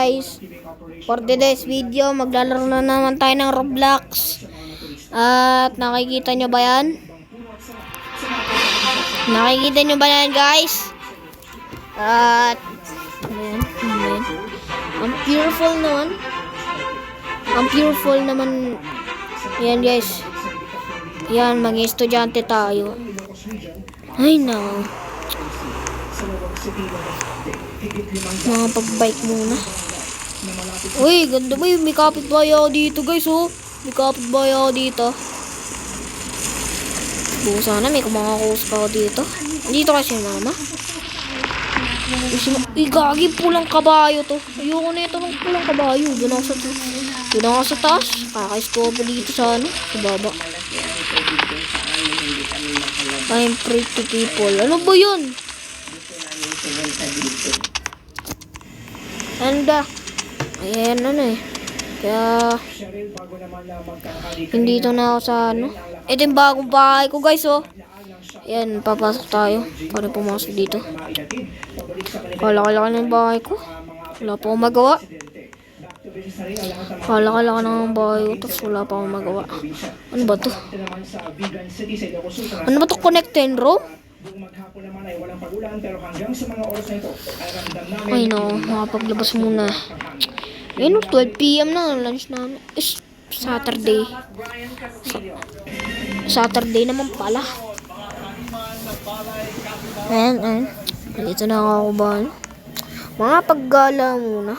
guys. For today's video, maglalaro na naman tayo ng Roblox. At nakikita nyo ba yan? Nakikita nyo ba yan guys? At ayan. Ang beautiful naman. Ang beautiful naman. Yan guys. Yan, maging estudyante tayo. Ay no. Mga pag-bike muna. Uy, ganda ba yun? May kapitbahay ako dito guys, oh. May kapitbahay ako dito. Buo sana may kumakakus pa ako dito. Dito kasi mama. Gagi, pulang kabayo to. Ayoko na ito ng pulang kabayo. Doon ako sa taas. Kaka-scope dito sa ano, sa baba. I'm pretty people. Ano ba yun? Anda. Ayan ano eh. Kaya hindi ito na ako sa ano. Ito yung bagong bahay ko guys, oh. Ayan, papasok tayo. Para pumasok dito. Kalaki-laki ng bahay ko. Wala pa akong magawa. Kalaki-laki ng bahay ko. Tapos wala pa akong magawa. Ano ba to? Ano ba to? Connecting room? Ay no, makapaglabas muna. Ayun, 12 PM na. Lunch namin. Is Saturday. Saturday naman pala. Ayan. Dito na ako ba? Mga paggala muna.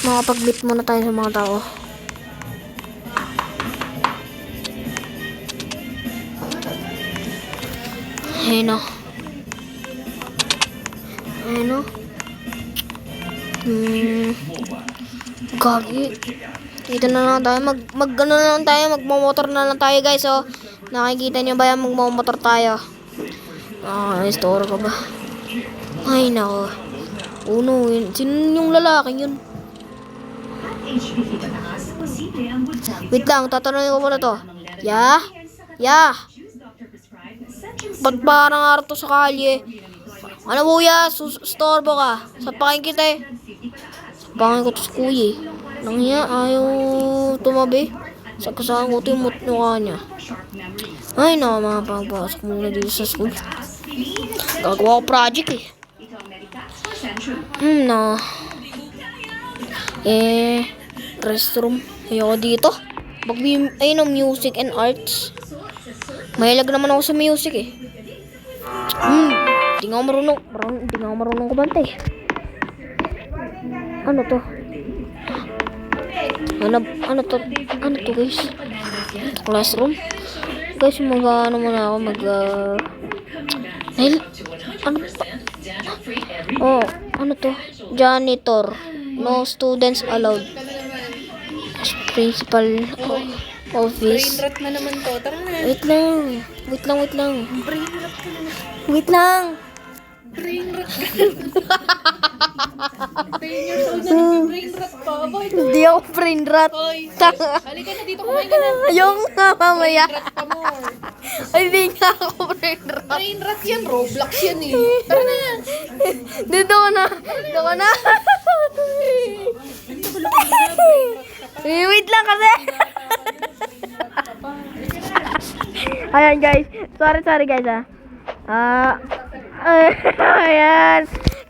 Makapag-meet muna tayo sa mga tao. Ayun o. Gagi. Dito na lang tayo. Mag-ano na lang tayo. Magmamotor na lang tayo guys. Oh. Nakikita nyo ba yan? Magmamotor tayo. Store ka ba? Ay nako. Uno. Sino yung lalaking yun? Wait lang. Tatanungin ko muna to. Yeah? Ba't parang arto sa kalye? Ano buya? Storbo ka. Sapakin kita eh. Sapakin ko to sa kuya eh. Nangya, ayaw tumabi. Sagkasaan ko ito yung mukha niya. Ay no, mga pagpasok muna dito sa school. Gagawa ko project eh. No. Restroom. Ayoko dito. Ayun o, music and arts. Mahilag naman ako sa music eh. Hindi nga ako marunong kumanta eh. Ano to? Ano to guys? Classroom. Guys, ano muna ako ano pa? Oh, ano to? Janitor. No students allowed. Principal office. Brain rot na naman to. Tara na. Wait lang. Brain rot ka na. Wait lang. Brain rot ka na. 10 years old na nag-brain rot pa. Bakit? Hindi ako brain rot. Oy, halika na dito, kumain ka na. Ayong nga mamaya. Brain rot pa more. Ay, hindi nga ako brain rot. Brain rot yan, Roblox yan eh. Tara na. Dito ko na. Wait lang kasi. Ayan guys. Sorry guys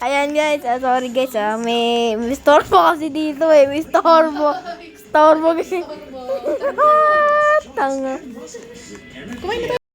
Ayan guys. Sorry guys May storbo kasi dito eh. May storbo kasi. Tanga. Kumain na.